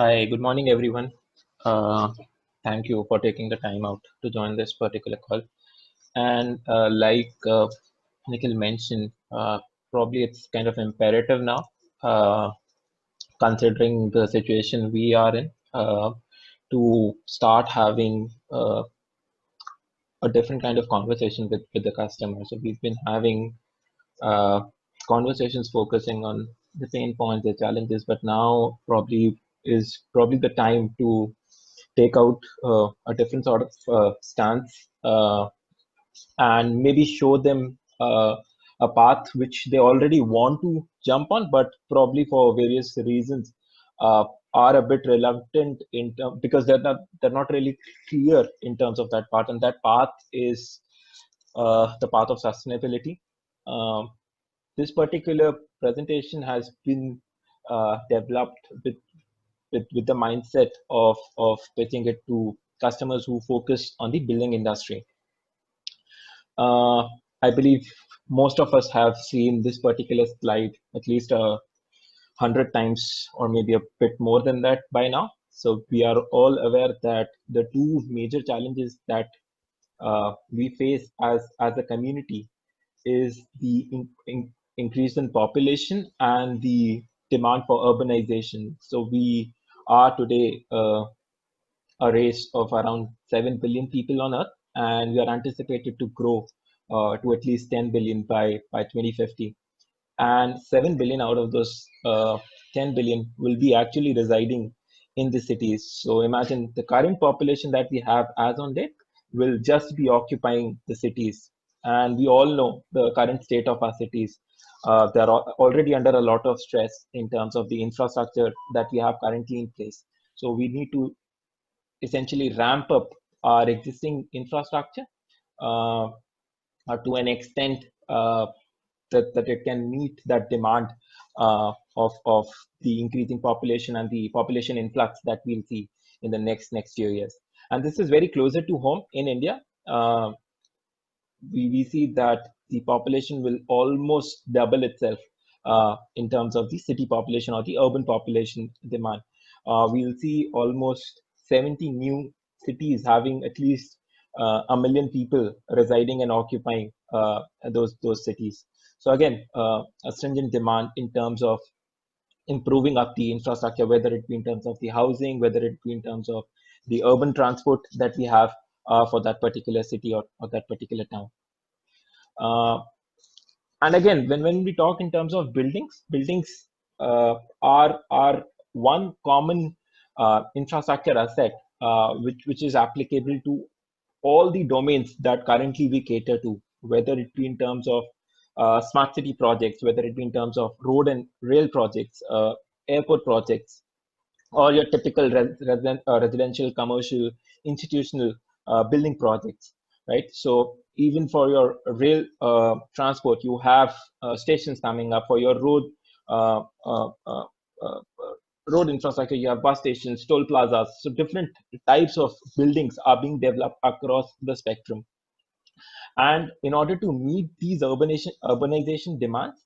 Hi, good morning, everyone. Uh, Thank you for taking the time out to join this particular call. And Nikhil mentioned, probably it's kind of imperative now, uh, considering the situation we are in, to start having a different kind of conversation with the customer. So we've been having uh, conversations focusing on the pain points, the challenges, but now probably the time to take out a different sort of stance and maybe show them a path which they already want to jump on, but probably for various reasons uh, are a bit reluctant because they're not really clear in terms of that path, and that path is the path of sustainability. Um, this particular presentation has been developed with the mindset of pitching it to customers who focus on the building industry. Uh, I believe most of us have seen this particular slide at least 100 times or maybe a bit more than that by now. So we are all aware that the two major challenges that we face as a community is the increase in population and the demand for urbanization. So we are today a race of around 7 billion people on Earth, and we are anticipated to grow to at least 10 billion by 2050. And 7 billion out of those 10 billion will be actually residing in the cities. So imagine the current population that we have as on date will just be occupying the cities. And we all know the current state of our cities. They're already under a lot of stress in terms of the infrastructure that we have currently in place. So we need to essentially ramp up our existing infrastructure uh, to an extent that it can meet that demand of the increasing population and the population influx that we'll see in the next few years. And this is very closer to home in India. We see that the population will almost double itself in terms of the city population or the urban population demand. We'll see almost 70 new cities having at least a million people residing and occupying those cities. So again, a stringent demand in terms of improving up the infrastructure, whether it be in terms of the housing, whether it be in terms of the urban transport that we have for that particular city or that particular town. Uh, and again, when we talk in terms of buildings are one common infrastructure asset which is applicable to all the domains that currently we cater to, whether it be in terms of smart city projects, whether it be in terms of road and rail projects, airport projects, or your typical residential, commercial, institutional building projects, right? So even for your rail transport, you have stations coming up. For your uh, uh, uh, uh, road infrastructure, you have bus stations, toll plazas. So different types of buildings are being developed across the spectrum. And in order to meet these urbanization demands,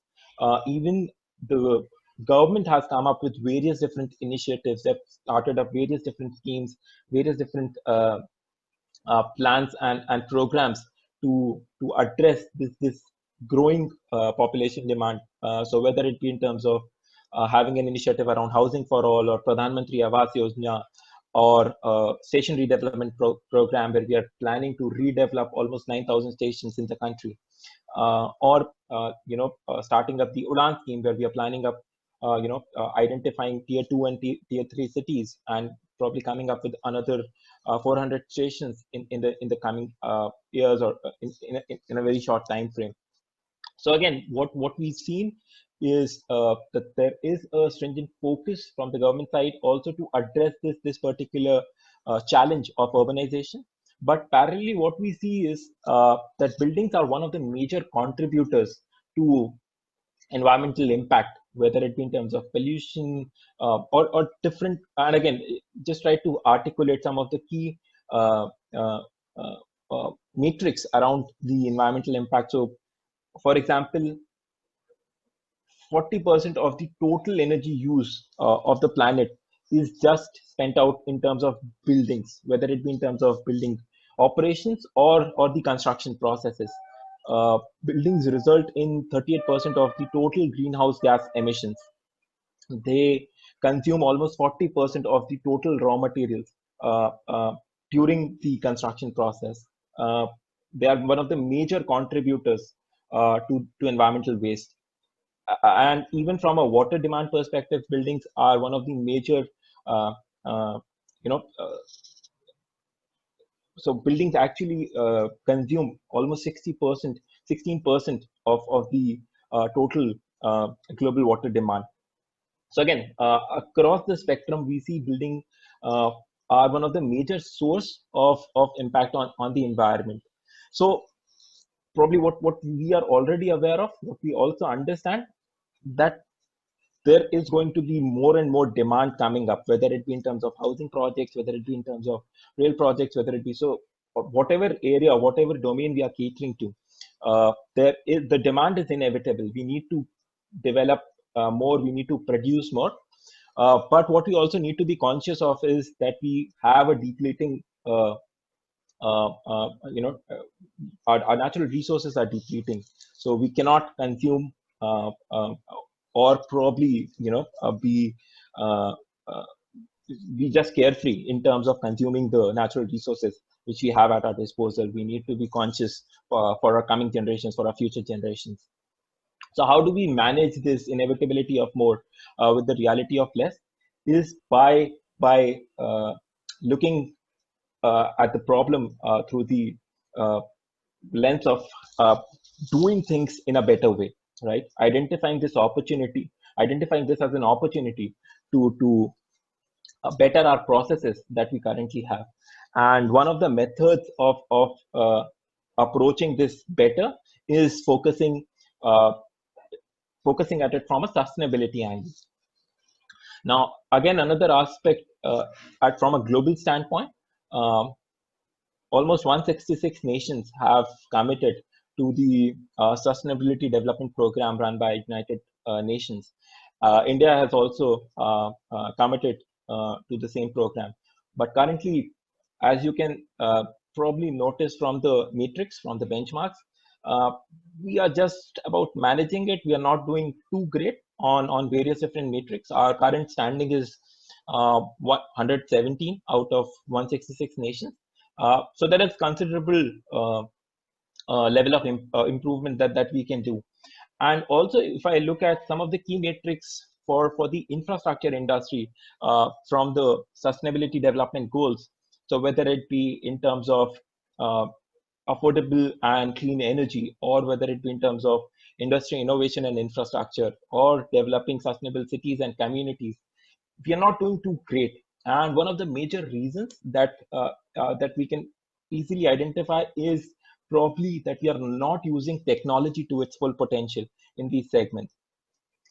even the government has come up with various different initiatives. They've started up various different schemes, various different plans and programs to address this growing population demand. So whether it be in terms of having an initiative around housing for all, or Pradhan Mantri Awas Yojana, or station redevelopment program where we are planning to redevelop almost 9,000 stations in the country, or starting up the Udan scheme where we are planning up identifying tier 2 and tier 3 cities, and probably coming up with another 400 stations in the coming years, or in a very short time frame. So again, what we've seen is that there is a stringent focus from the government side also to address this particular challenge of urbanization. But parallelly, what we see is that buildings are one of the major contributors to environmental impact, whether it be in terms of pollution or different. And again, just try to articulate some of the key uh, uh, uh, metrics around the environmental impact. So, for example, 40% of the total energy use of the planet is just spent out in terms of buildings, whether it be in terms of building operations or the construction processes. Buildings result in 38% of the total greenhouse gas emissions. They consume almost 40% of the total raw materials during the construction process. Uh, they are one of the major contributors to environmental waste. And even from a water demand perspective, buildings are one of the major, uh, uh, you know, so buildings actually consume almost 60%, 16% of the total global water demand. So again, across the spectrum, we see building uh, are one of the major source of impact on the environment. So probably what we are already aware of, what we also understand, that there is going to be more and more demand coming up, whether it be in terms of housing projects, whether it be in terms of rail projects, whether it be so whatever area, whatever domain we are catering to, there is the demand is inevitable. We need to develop more, we need to produce more. But what we also need to be conscious of is that we have a depleting, uh, uh, you know, uh, our natural resources are depleting, so we cannot consume or probably uh, uh, be just carefree in terms of consuming the natural resources which we have at our disposal. We need to be conscious for our coming generations, for our future generations. So how do we manage this inevitability of more with the reality of less? Is by looking at the problem through the uh, lens of uh, doing things in a better way, right? Identifying this as an opportunity to better our processes that we currently have. And one of the methods of approaching this better is uh, focusing at it from a sustainability angle. Now, again, another aspect from a global standpoint, um, almost 166 nations have committed to the Sustainability Development Program run by United Nations. India has also committed to the same program. But currently, as you can probably notice from the matrix, from the benchmarks, uh, we are just about managing it. We are not doing too great on various different metrics. Our current standing is 117 out of 166 nations. So there is considerable level of improvement that we can do. And also, if I look at some of the key metrics for the infrastructure industry from the sustainability development goals, so whether it be in terms of uh, affordable and clean energy, or whether it be in terms of industry innovation and infrastructure, or developing sustainable cities and communities, we are not doing too great. And one of the major reasons that we can easily identify is probably that we are not using technology to its full potential in these segments.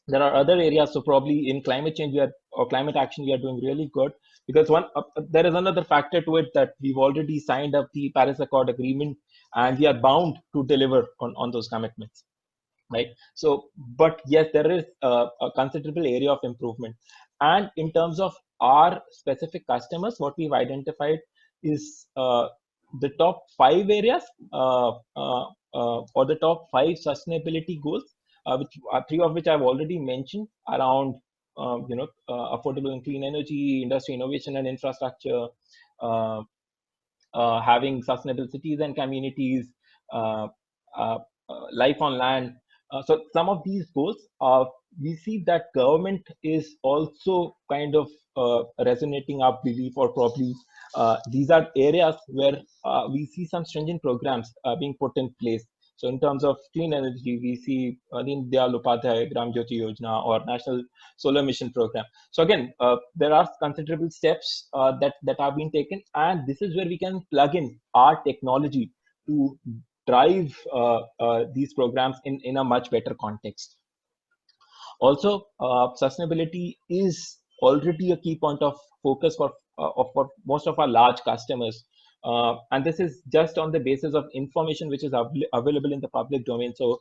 There are other areas, so probably in climate change or climate action we are doing really good, because there is another factor to it, that we've already signed up the Paris Accord agreement, and we are bound to deliver on those commitments, right? So but yes, there is a considerable area of improvement. And in terms of our specific customers, what we've identified is the top 5 areas, or the top 5 sustainability goals, which three of which I've already mentioned, around affordable and clean energy, industry innovation and infrastructure, uh, having sustainable cities and communities, uh, uh, life on land. So some of these goals, we see that government is also kind of resonating our belief, or probably these are areas where we see some stringent programs being put in place. So in terms of clean energy, we see Deen Dayal Upadhyay Gram Jyoti Yojana or National Solar Mission Program. So again, there are considerable steps that have been taken, and this is where we can plug in our technology to drive these programs in a much better context. Also, sustainability is already a key point of focus for most of our large customers. And this is just on the basis of information which is available in the public domain. So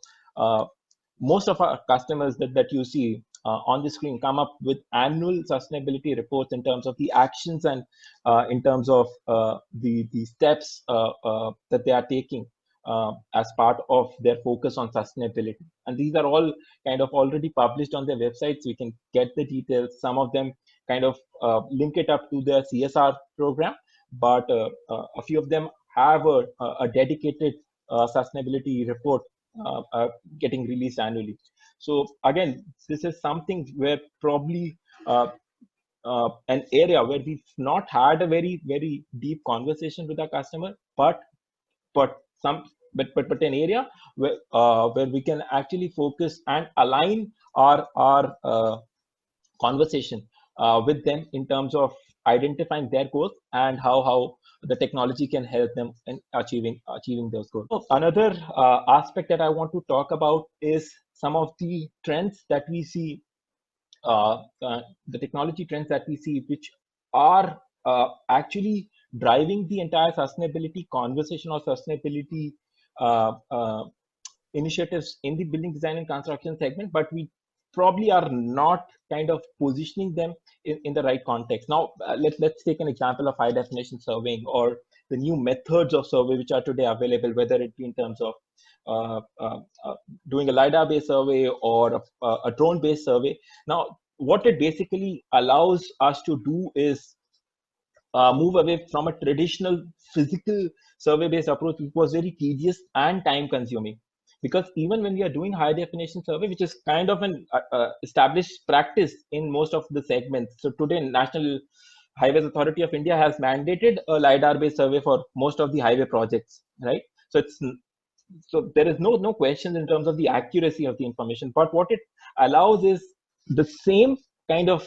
most of our customers that you see on the screen come up with annual sustainability reports in terms of the actions and in terms of the steps that they are taking as part of their focus on sustainability. And these are all kind of already published on their websites. We can get the details. Some of them kind of link it up to their CSR program, but a few of them have a dedicated sustainability report getting released annually. So again, this is something where probably an area where we've not had a very deep conversation with our customer, but some but an area where we can actually focus and align our conversation with them in terms of identifying their goals and how the technology can help them in achieving those goals. So another aspect that I want to talk about is some of the trends that we see, the technology trends that we see, which are actually driving the entire sustainability conversation or sustainability uh, uh, initiatives in the building design and construction segment, but we probably are not kind of positioning them in the right context. Now, let's take an example of high definition surveying or the new methods of survey which are today available, whether it be in terms of doing a LiDAR based survey or a drone based survey. Now, what it basically allows us to do is move away from a traditional physical survey based approach, which was very tedious and time consuming. Because even when we are doing high definition survey, which is kind of an established practice in most of the segments. So today, National Highways Authority of India has mandated a LiDAR based survey for most of the highway projects, right? So there is no question in terms of the accuracy of the information, but what it allows is the same kind of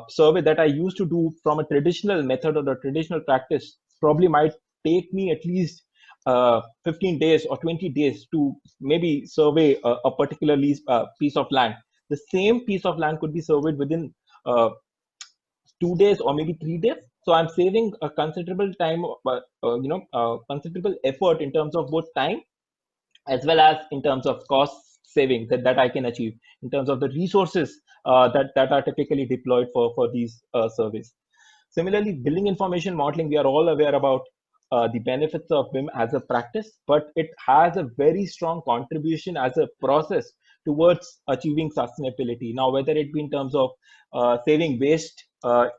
survey that I used to do from a traditional method or a traditional practice probably might take me at least 15 days or 20 days to maybe survey a particular piece of land. The same piece of land could be surveyed within 2 days or maybe 3 days. So I'm saving a considerable time, considerable effort in terms of both time as well as in terms of cost saving that I can achieve in terms of the resources that are typically deployed for these surveys. Similarly, building information modeling, we are all aware about the benefits of BIM as a practice, but it has a very strong contribution as a process towards achieving sustainability. Now, whether it be in terms of saving waste,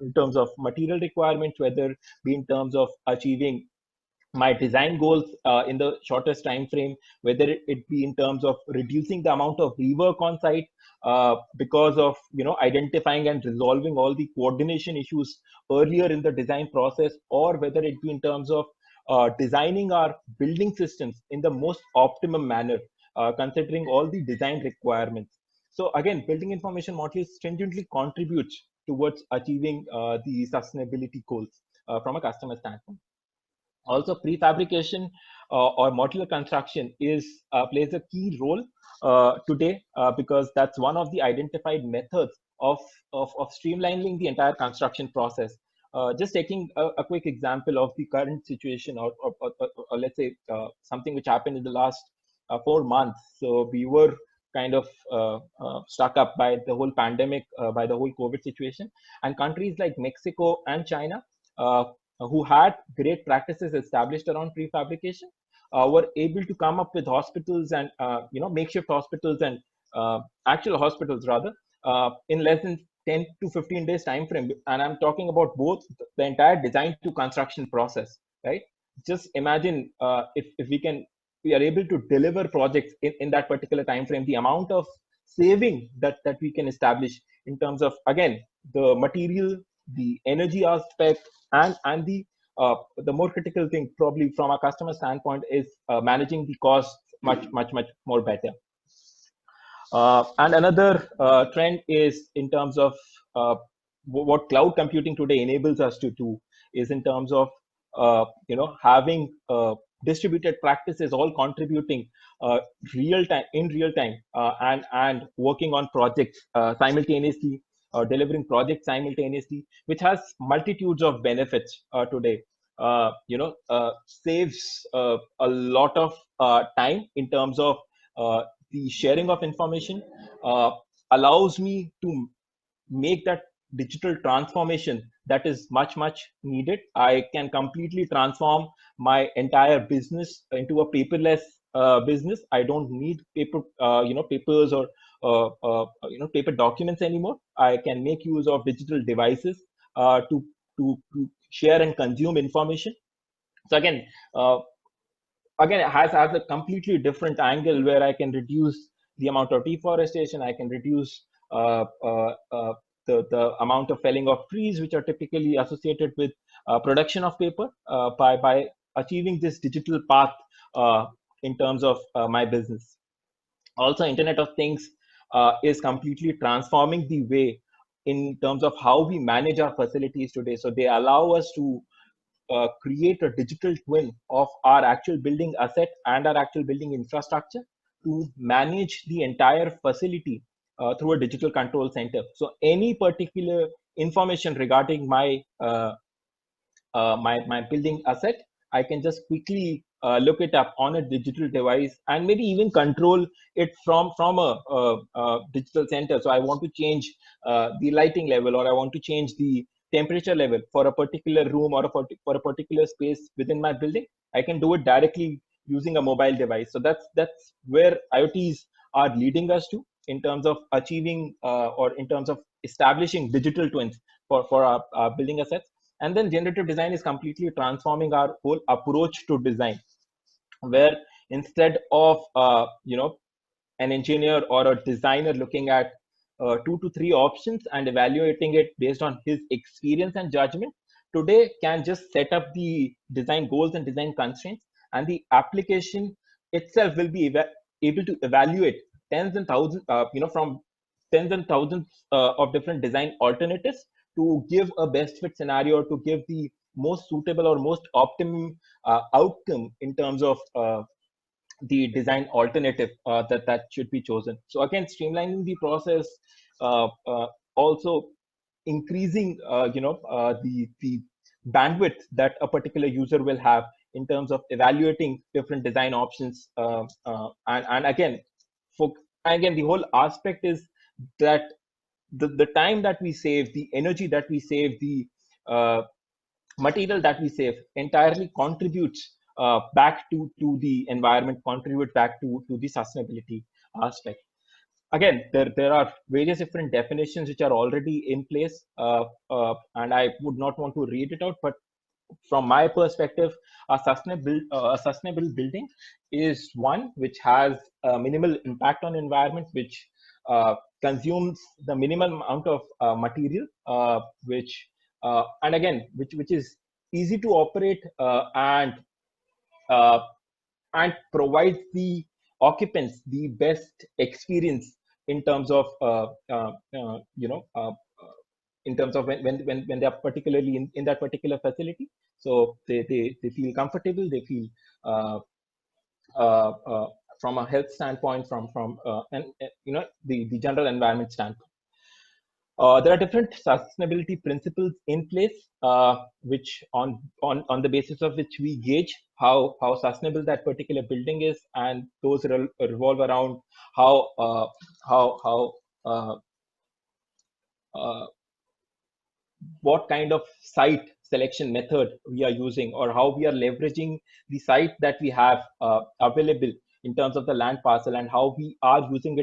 in terms of material requirements, whether be in terms of achieving my design goals in the shortest time frame, whether it be in terms of reducing the amount of rework on site because of identifying and resolving all the coordination issues earlier in the design process, or whether it be in terms of designing our building systems in the most optimum manner, considering all the design requirements. So again, building information modeling stringently contributes towards achieving the sustainability goals from a customer standpoint. Also, prefabrication or modular construction plays a key role today because that's one of the identified methods of streamlining the entire construction process. Just taking a quick example of the current situation, or let's say something which happened in the last 4 months. So we were kind of stuck up by the whole pandemic, by the whole COVID situation, and countries like Mexico and China, who had great practices established around prefabrication, were able to come up with hospitals and makeshift hospitals and actual hospitals rather in less than 10 to 15 days time frame. And I'm talking about both the entire design to construction process, right? Just imagine if we are able to deliver projects in that particular time frame, the amount of saving that we can establish in terms of, again, the material, the energy aspect, and the more critical thing probably from a customer standpoint is managing the cost much more better. And another trend is in terms of what cloud computing today enables us to do is in terms of having distributed practices all contributing real time and working on projects simultaneously, delivering projects simultaneously, which has multitudes of benefits today. Saves a lot of time in terms of the sharing of information, uh, allows me to make that digital transformation that is much needed. I can completely transform my entire business into a paperless business. I don't need papers or paper documents anymore. I can make use of digital devices to share and consume information. So uh, again, it has a completely different angle where I can reduce the amount of deforestation. I can reduce the amount of felling of trees, which are typically associated with production of paper, by achieving this digital path uh, in terms of my business. Also, Internet of Things is completely transforming the way in terms of how we manage our facilities today. So they allow us to create a digital twin of our actual building asset and our actual building infrastructure to manage the entire facility through a digital control center. So any particular information regarding my building asset, I can just quickly look it up on a digital device and maybe even control it from a digital center. So I want to change the lighting level, or I want to change the temperature level for a particular room, or for a particular space within my building. I can do it directly using a mobile device. So that's where IoTs are leading us to in terms of achieving or in terms of establishing digital twins for our building assets. And then generative design is completely transforming our whole approach to design, where instead of an engineer or a designer looking at 2 to 3 options and evaluating it based on his experience and judgment, today can just set up the design goals and design constraints, and the application itself will be able to evaluate tens and thousands, from tens and thousands of different design alternatives to give a best fit scenario, to give the most suitable or most optimum outcome in terms of the design alternative that should be chosen. So again, streamlining the process, also increasing the bandwidth that a particular user will have in terms of evaluating different design options, and again the whole aspect is that the time that we save, the energy that we save, the uh, material that we save entirely contributes back to the environment, contribute back to the sustainability aspect. Again, there are various different definitions which are already in place, and I would not want to read it out, but from my perspective, a sustainable building is one which has a minimal impact on environment, which consumes the minimum amount of material, which and again, which is easy to operate, uh, and provides the occupants the best experience in terms of in terms of when they are particularly in that particular facility. So they feel comfortable, they feel uh, uh, uh, from a health standpoint, from and the general environment standpoint. There are different sustainability principles in place, which on the basis of which we gauge how sustainable that particular building is, and those revolve around how how uh, uh, what kind of site selection method we are using, or how we are leveraging the site that we have available in terms of the land parcel, and how we are using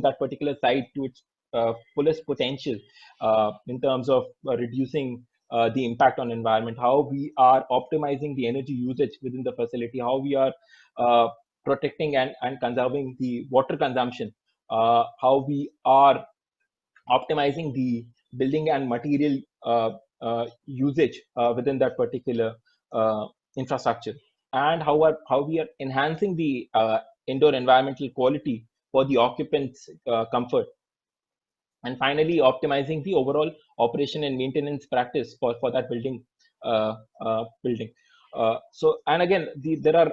that particular site to its fullest potential in terms of reducing the impact on environment, how we are optimizing the energy usage within the facility, how we are protecting and conserving the water consumption, how we are optimizing the building and material usage within that particular infrastructure, and how we are enhancing the indoor environmental quality for the occupants' comfort, and finally optimizing the overall operation and maintenance practice for that building. So, and again, there are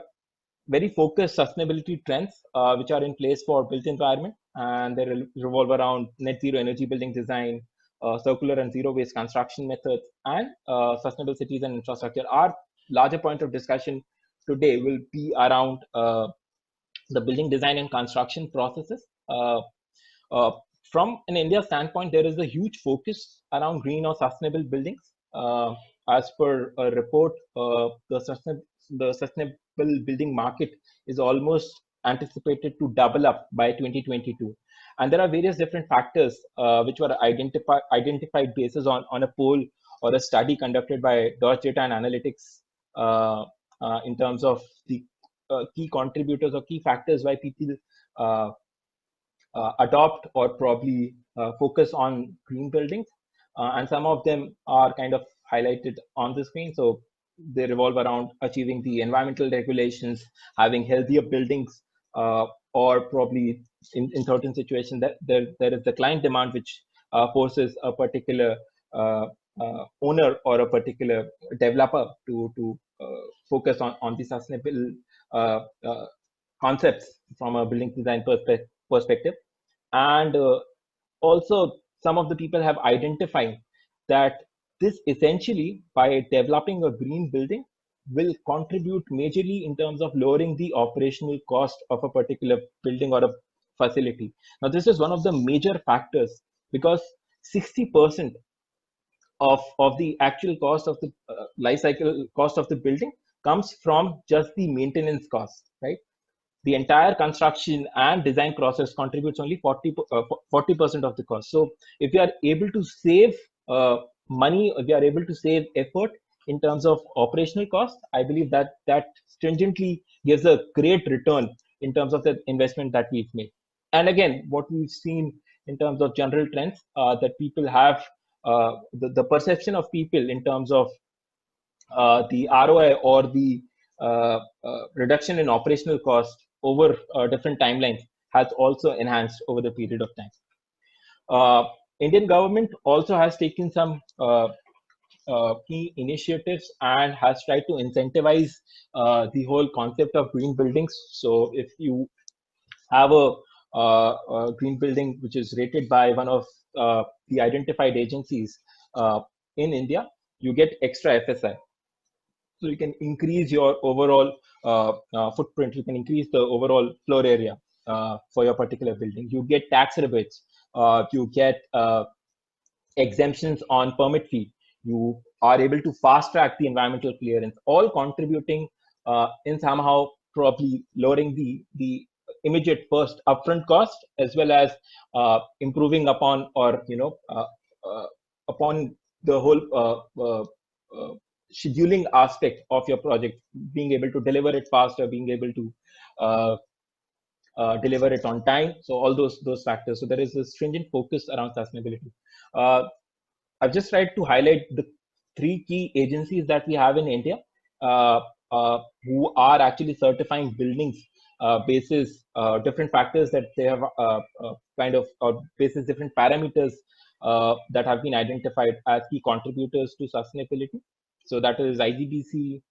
very focused sustainability trends which are in place for built environment, and they revolve around net zero energy building design, circular and zero waste construction methods, and sustainable cities and infrastructure. Our larger point of discussion today will be around the building design and construction processes, uh, from an India standpoint, there is a huge focus around green or sustainable buildings. As per a report, the sustainable building market is almost anticipated to double up by 2022. And there are various different factors which were identified basis on a poll or a study conducted by Dodge Data and Analytics in terms of the key contributors or key factors why people uh, adopt or probably focus on green buildings. And some of them are kind of highlighted on the screen. So they revolve around achieving the environmental regulations, having healthier buildings, or probably in certain situations that there is the client demand which forces a particular owner or a particular developer to focus on the sustainable concepts from a building design perspective. And also, some of the people have identified that this essentially, by developing a green building, will contribute majorly in terms of lowering the operational cost of a particular building or a facility. Now, this is one of the major factors because 60% of the actual cost of the life cycle cost of the building comes from just the maintenance cost, right? The entire construction and design process contributes only 40% of the cost. So if you are able to save money, if you are able to save effort in terms of operational cost, I believe that that stringently gives a great return in terms of the investment that we've made. And again, what we've seen in terms of general trends, that people have the perception of people in terms of the ROI or the reduction in operational cost over different timelines has also enhanced over the period of time. Indian government also has taken some key initiatives and has tried to incentivize the whole concept of green buildings. So if you have a green building which is rated by one of the identified agencies in India, you get extra FSI. So you can increase your overall footprint. You can increase the overall floor area for your particular building. You get tax rebates. You get exemptions on permit fee. You are able to fast track the environmental clearance, all contributing in somehow probably lowering the immediate first upfront cost, as well as improving upon or upon the whole scheduling aspect of your project, being able to deliver it faster, being able to uh, deliver it on time. So all those factors. So there is a stringent focus around sustainability. Uh, I've just tried to highlight the three key agencies that we have in India who are actually certifying buildings basis different factors that they have kind of basis different parameters that have been identified as key contributors to sustainability. So that is IGBC,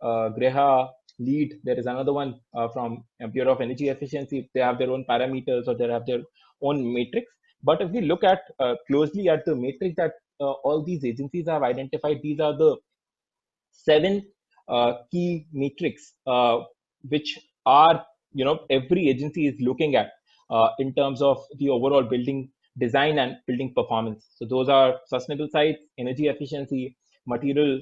GREHA, LEED. There is another one from Bureau of Energy Efficiency. They have their own parameters or they have their own matrix. But if we look at closely at the matrix that all these agencies have identified, these are the 7 key metrics which are every agency is looking at in terms of the overall building design and building performance. So those are sustainable sites, energy efficiency, material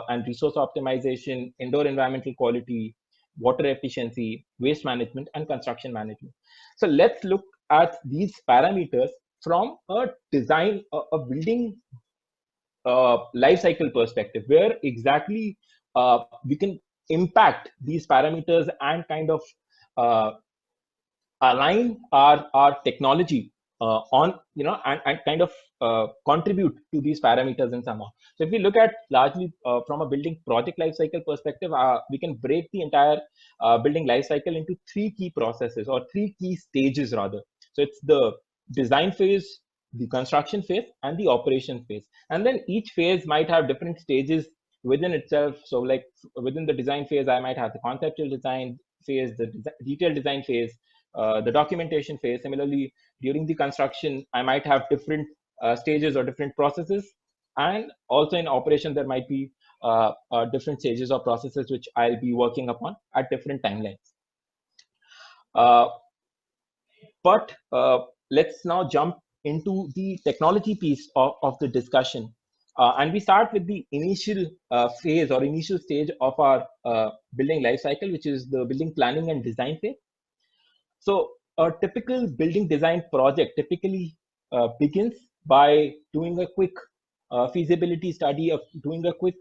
and resource optimization, indoor environmental quality, water efficiency, waste management, and construction management. So let's look at these parameters from a design, a building life cycle perspective, where exactly we can impact these parameters and kind of uh, align our technology on and kind of contribute to these parameters in somehow. So if we look at largely from a building project life cycle perspective, we can break the entire building life cycle into three key processes or three key stages rather. So it's the design phase, the construction phase, and the operation phase. And then each phase might have different stages within itself. So like within the design phase, I might have the conceptual design phase, the detailed design phase, the documentation phase. Similarly, during the construction, I might have different stages or different processes. And also in operation, there might be different stages or processes which I'll be working upon at different timelines. Uh, but let's now jump into the technology piece of the discussion. And we start with the initial phase or initial stage of our building life cycle, which is the building planning and design phase. So a typical building design project typically begins by doing a quick feasibility study, of doing a quick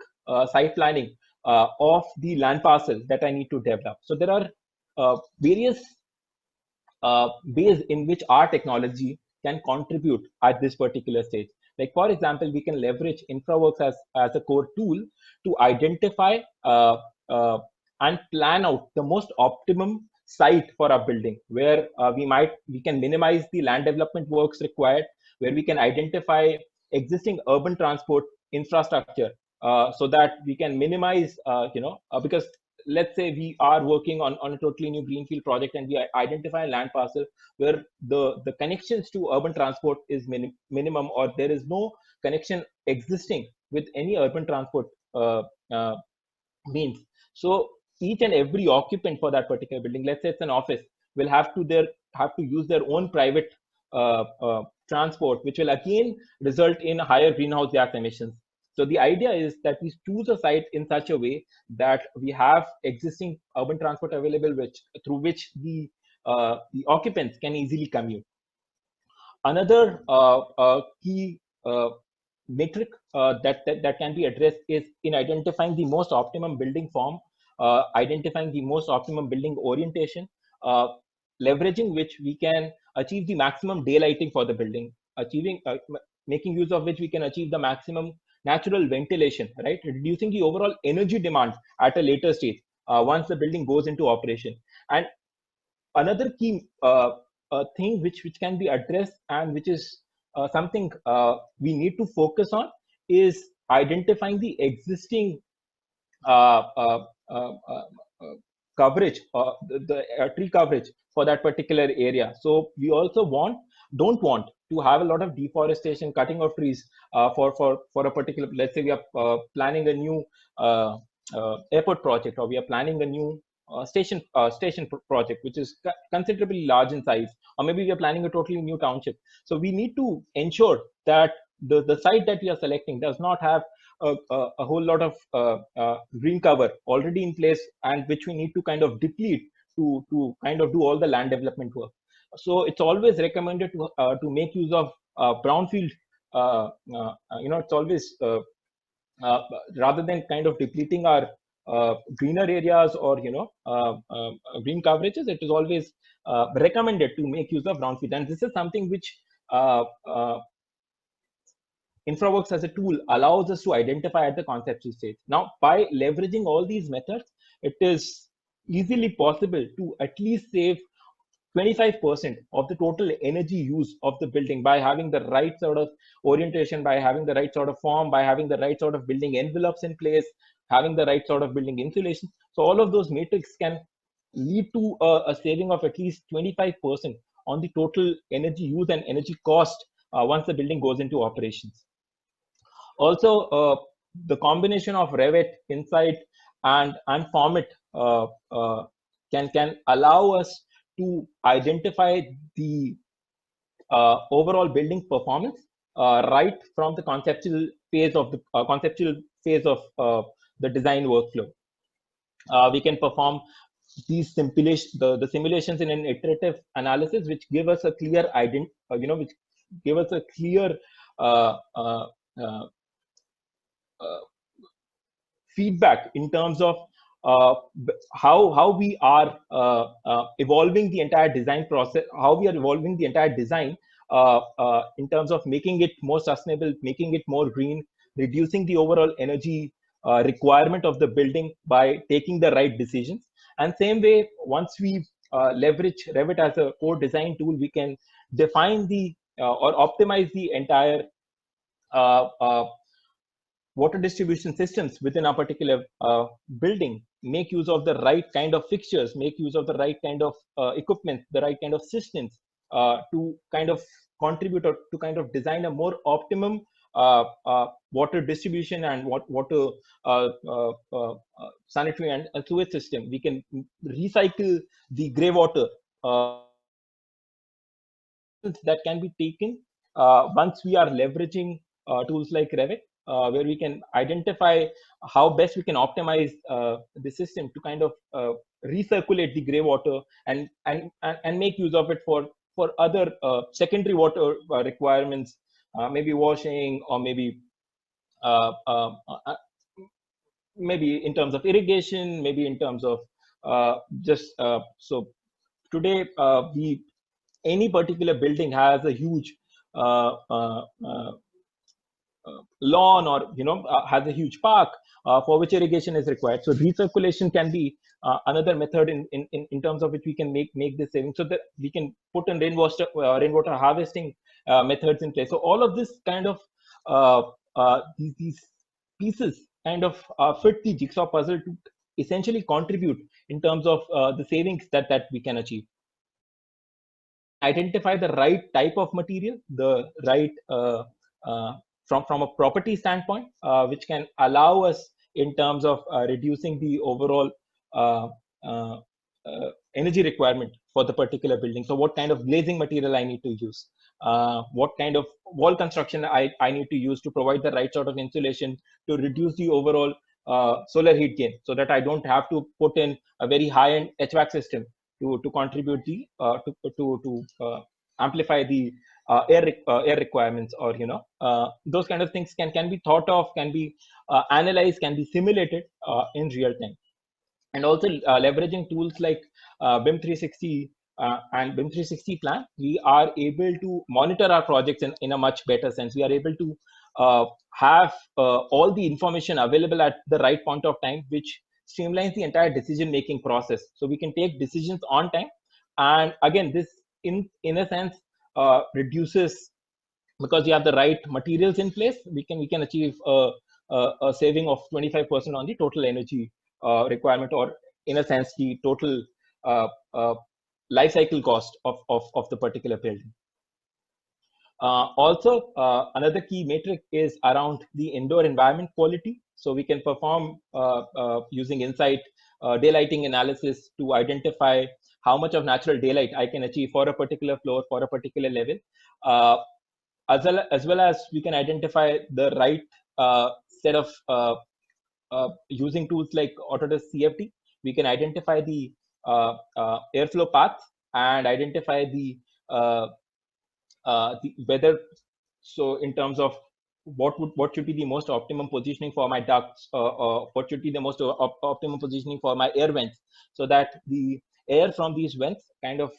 site planning of the land parcel that I need to develop. So there are various ways in which our technology can contribute at this particular stage. Like, for example, we can leverage InfraWorks as a core tool to identify and plan out the most optimum site for our building, where we can minimize the land development works required, where we can identify existing urban transport infrastructure, so that we can minimize, because let's say we are working on a totally new greenfield project, and we identify a land parcel where the connections to urban transport is minimum, or there is no connection existing with any urban transport uh, means. So each and every occupant for that particular building, let's say it's an office, will have to use their own private transport, which will again result in higher greenhouse gas emissions. So the idea is that we choose a site in such a way that we have existing urban transport available, through which the occupants can easily commute. Another key metric that can be addressed is in identifying the most optimum building form, identifying the most optimum building orientation, uh, leveraging which we can achieve the maximum daylighting for the building, making use of which we can achieve the maximum natural ventilation, right? Reducing the overall energy demand at a later stage, once the building goes into operation. And another key thing which can be addressed, and which is something we need to focus on, is identifying the existing uh, uh, uh, uh, uh, coverage, the tree coverage for that particular area. So we also don't want to have a lot of deforestation, cutting of trees for a particular. Let's say we are planning a new airport project, or we are planning a new station project, which is considerably large in size, or maybe we are planning a totally new township. So we need to ensure that the site that we are selecting does not have a whole lot of green cover already in place, and which we need to kind of deplete to kind of do all the land development work. So it's always recommended to make use of brownfield. It's always uh, rather than kind of depleting our greener areas, or green coverages, it is always recommended to make use of brownfield. And this is something which uh, uh, InfraWorks as a tool allows us to identify at the conceptual stage. Now, by leveraging all these methods, it is easily possible to at least save 25% of the total energy use of the building, by having the right sort of orientation, by having the right sort of form, by having the right sort of building envelopes in place, having the right sort of building insulation. So all of those metrics can lead to a saving of at least 25% on the total energy use and energy cost once the building goes into operations. Also, the combination of Revit, Insight, and Format can allow us to identify the overall building performance right from the conceptual phase of the design workflow. We can perform the simulations in an iterative analysis, which give us a clear which give us a clear uh, uh, uh, uh, feedback in terms of how we are evolving the entire design process, how we are evolving the entire design in terms of making it more sustainable, making it more green, reducing the overall energy requirement of the building by taking the right decisions. And same way, once we leverage Revit as a core design tool, we can define or optimize the entire uh, uh, water distribution systems within a particular building, make use of the right kind of fixtures, make use of the right kind of equipment, the right kind of systems to kind of contribute, or to kind of design a more optimum water distribution and water sanitary and sewage system. We can recycle the gray water that can be taken once we are leveraging tools like Revit, where we can identify how best we can optimize the system to kind of recirculate the gray water and make use of it for other secondary water requirements, maybe washing, or uh, uh, uh, maybe in terms of irrigation, maybe in terms of just so today we any particular building has a huge uh, uh, uh, lawn, or has a huge park for which irrigation is required. So recirculation can be another method in terms of which we can make this saving, so that we can put in rainwater harvesting methods in place. So all of this kind of these pieces kind of fit the jigsaw puzzle to essentially contribute in terms of the savings that we can achieve. Identify the right type of material, the right uh, from a property standpoint, which can allow us in terms of reducing the overall uh, uh, energy requirement for the particular building. So what kind of glazing material I need to use, what kind of wall construction I need to use to provide the right sort of insulation to reduce the overall solar heat gain, so that I don't have to put in a very high-end HVAC system to contribute the to amplify the air requirements, or those kind of things can be thought of, can be analyzed, can be simulated in real time. And also leveraging tools like BIM 360 and BIM 360 plan, we are able to monitor our projects in a much better sense. We are able to have all the information available at the right point of time, which streamlines the entire decision making process, so we can take decisions on time. And again, this in a sense reduces, because you have the right materials in place, we can achieve a saving of 25% on the total energy requirement, or in a sense the total uh, uh, life cycle cost of the particular building. Also, another key metric is around the indoor environment quality. So we can perform using Insight daylighting analysis to identify how much of natural daylight I can achieve for a particular floor, for a particular level. Uh, as well as we can identify the right set of using tools like Autodesk CFD. We can identify the airflow path and identify the weather. So in terms of what should be the most optimum positioning for my ducts, what should be the most optimum positioning for my air vents, so that the air from these vents kind of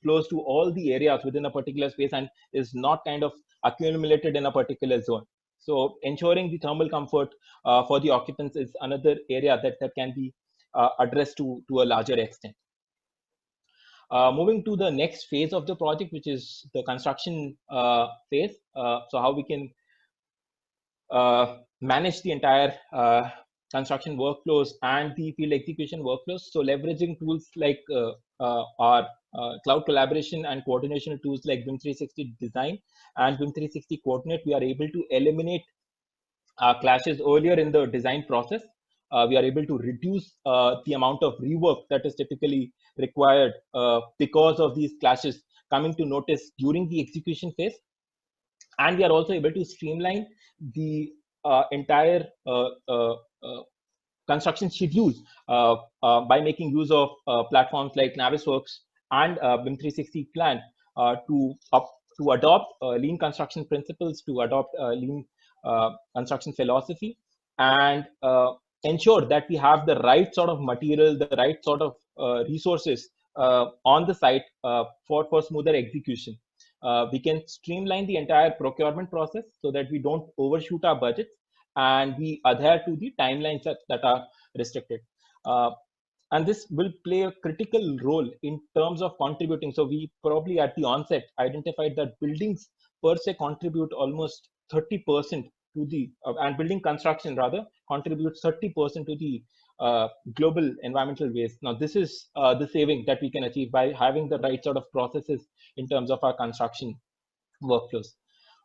flows to all the areas within a particular space and is not kind of accumulated in a particular zone. So ensuring the thermal comfort for the occupants is another area that can be addressed to a larger extent. Moving to the next phase of the project, which is the construction phase. So how we can manage the entire construction workflows and the field execution workflows. So leveraging tools like our cloud collaboration and coordination tools like BIM 360 Design and BIM 360 Coordinate, we are able to eliminate clashes earlier in the design process. We are able to reduce the amount of rework that is typically required because of these clashes coming to notice during the execution phase. And we are also able to streamline the entire construction schedule by making use of platforms like Navisworks and BIM 360 Plan to adopt lean construction principles, to adopt lean construction philosophy, and ensure that we have the right sort of material, the right sort of resources on the site for smoother execution. We can streamline the entire procurement process so that we don't overshoot our budgets and we adhere to the timelines that are restricted. And this will play a critical role in terms of contributing. So we probably at the onset identified that buildings per se contribute almost 30% to the, and building construction rather contributes 30% to the global environmental waste. Now, this is the saving that we can achieve by having the right sort of processes in terms of our construction workflows.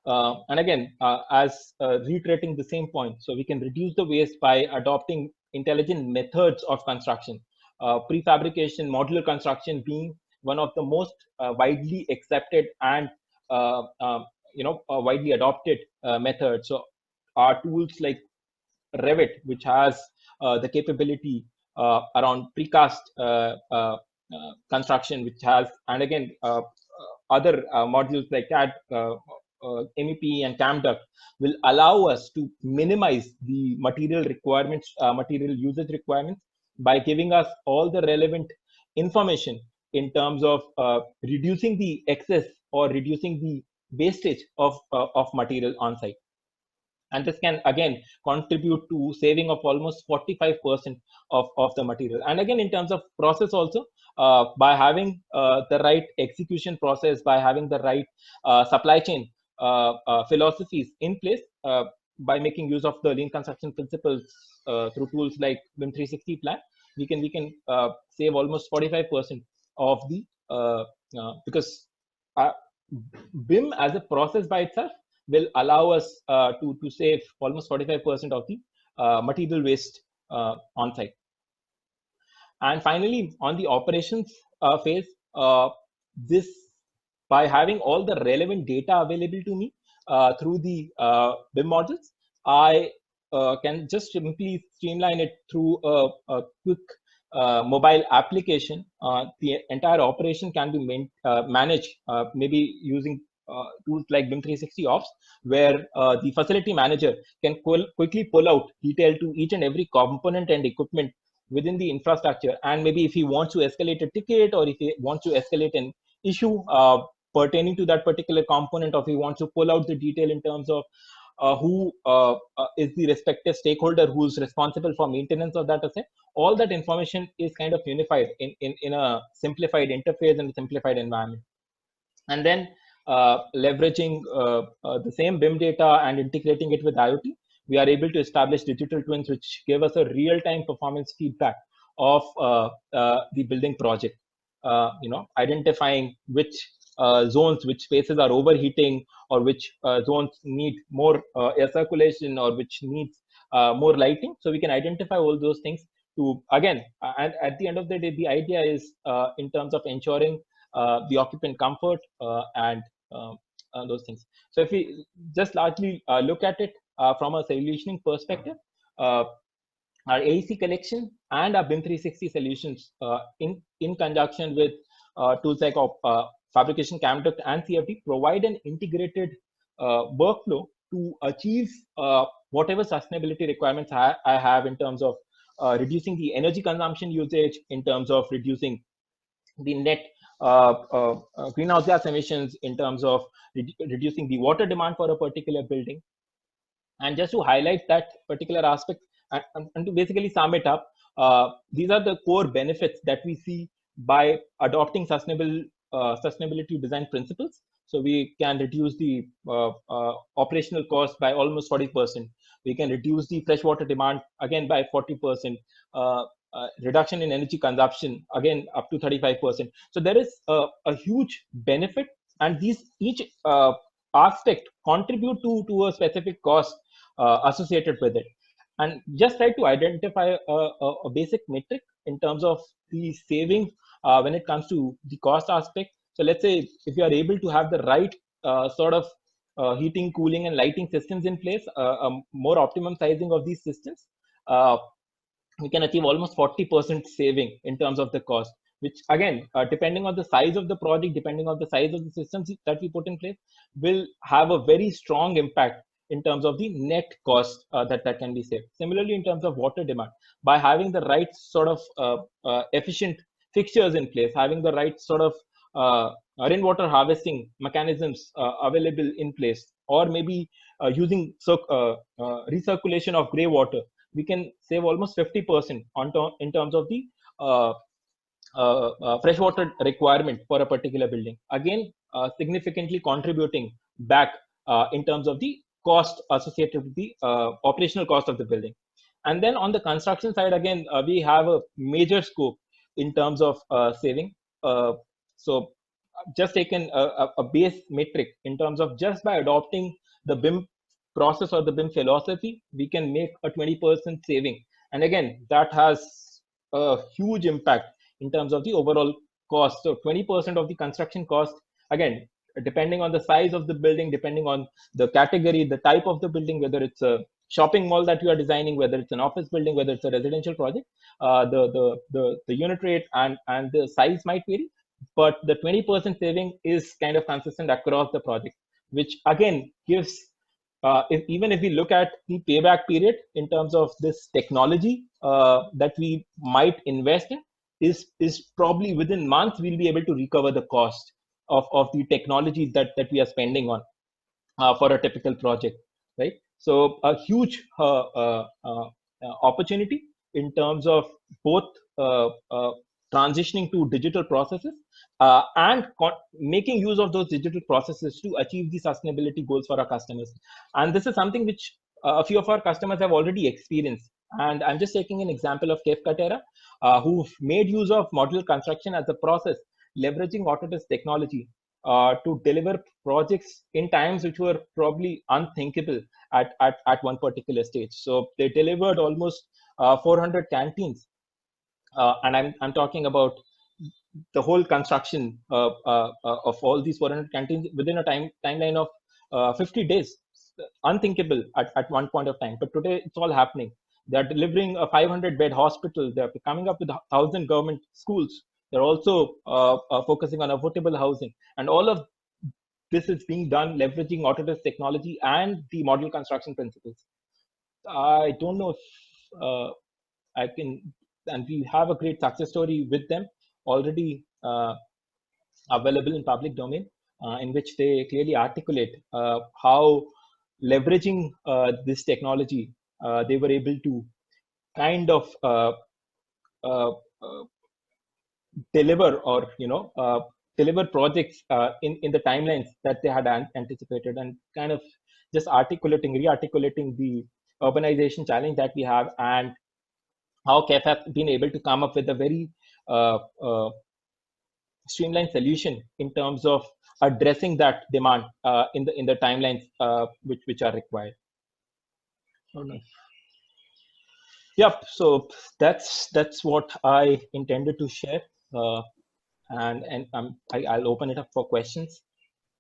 And again, as reiterating the same point, so we can reduce the waste by adopting intelligent methods of construction. Prefabrication, modular construction being one of the most widely accepted and a widely adopted method. So our tools like Revit, which has the capability around precast construction, which has, and again, other modules like CAD, MEP, and CAMDuct will allow us to minimize the material requirements, material usage requirements, by giving us all the relevant information in terms of reducing the excess or reducing the wastage of material on site. And this can again contribute to saving of almost 45% of the material. And again, in terms of process also, by having the right execution process, by having the right supply chain philosophies in place, by making use of the lean construction principles through tools like BIM 360 plan, we can save almost 45% of the because BIM as a process by itself will allow us to save almost 45% of the material waste on site. And finally, on the operations phase, this by having all the relevant data available to me through the BIM models, I can just simply streamline it through a quick mobile application. The entire operation can be managed maybe using tools like BIM 360 Ops, where the facility manager can quickly pull out detail to each and every component and equipment within the infrastructure. And maybe if he wants to escalate a ticket, or if he wants to escalate an issue pertaining to that particular component, or if he wants to pull out the detail in terms of who is the respective stakeholder who's responsible for maintenance of that asset, all that information is kind of unified in a simplified interface and a simplified environment. And then leveraging the same BIM data and integrating it with IoT, we are able to establish digital twins which give us a real-time performance feedback of the building project. Identifying which zones, which spaces are overheating, or which zones need more air circulation, or which needs more lighting. So we can identify all those things to, again, and at the end of the day, the idea is in terms of ensuring the occupant comfort and those things. So if we just largely look at it from a solutioning perspective, our AEC collection and our BIM 360 solutions in conjunction with tools like Fabrication, CAMDuct, and CFD provide an integrated workflow to achieve whatever sustainability requirements I have in terms of reducing the energy consumption usage, in terms of reducing the net greenhouse gas emissions, in terms of reducing the water demand for a particular building. And just to highlight that particular aspect, and to basically sum it up, these are the core benefits that we see by adopting sustainability design principles. So we can reduce the operational cost by almost 40%. We can reduce the freshwater demand again by 40%. Reduction in energy consumption again up to 35%. So there is a huge benefit, and these each aspect contribute to a specific cost associated with it. And just try to identify a basic metric in terms of the saving when it comes to the cost aspect. So let's say if you are able to have the right sort of heating, cooling, and lighting systems in place, more optimum sizing of these systems, we can achieve almost 40% saving in terms of the cost, which again, depending on the size of the project, depending on the size of the systems that we put in place, will have a very strong impact in terms of the net cost that can be saved. Similarly, in terms of water demand, by having the right sort of efficient fixtures in place, having the right sort of rainwater harvesting mechanisms available in place, or maybe using recirculation of gray water, we can save almost 50% in terms of the freshwater requirement for a particular building. Again, significantly contributing back in terms of the cost associated with the operational cost of the building. And then on the construction side, again, we have a major scope in terms of saving. So just taken a base metric in terms of just by adopting the BIM process or the BIM philosophy, we can make a 20% saving. And again, that has a huge impact in terms of the overall cost. So 20% of the construction cost, again, depending on the size of the building, depending on the category, the type of the building, whether it's a shopping mall that you are designing, whether it's an office building, whether it's a residential project, the unit rate and the size might vary, but the 20% saving is kind of consistent across the project, which again gives, even if we look at the payback period in terms of this technology that we might invest in, is probably within months we'll be able to recover the cost of the technology that we are spending on for a typical project, right? So a huge opportunity in terms of both transitioning to digital processes and making use of those digital processes to achieve the sustainability goals for our customers. And this is something which a few of our customers have already experienced. And I'm just taking an example of Cape Katera, who've made use of modular construction as a process, leveraging Autodesk technology to deliver projects in times which were probably unthinkable at one particular stage. So they delivered almost 400 canteens, and I'm talking about the whole construction of all these 400 canteens within a timeline of 50 days. Unthinkable at one point of time, but today it's all happening. They're delivering a 500 bed hospital. They're coming up with 1,000 government schools. They're also focusing on affordable housing, and all of this is being done leveraging Autodesk technology and the module construction principles. I don't know if I can, and we have a great success story with them already available in public domain, in which they clearly articulate how leveraging this technology, they were able to kind of uh, deliver, or deliver projects in the timelines that they had anticipated, and kind of just re-articulating the urbanization challenge that we have, and how KEF has been able to come up with a very uh, uh, streamlined solution in terms of addressing that demand in the timelines which are required. Oh, no. Yep. So that's what I intended to share, and I'll open it up for questions.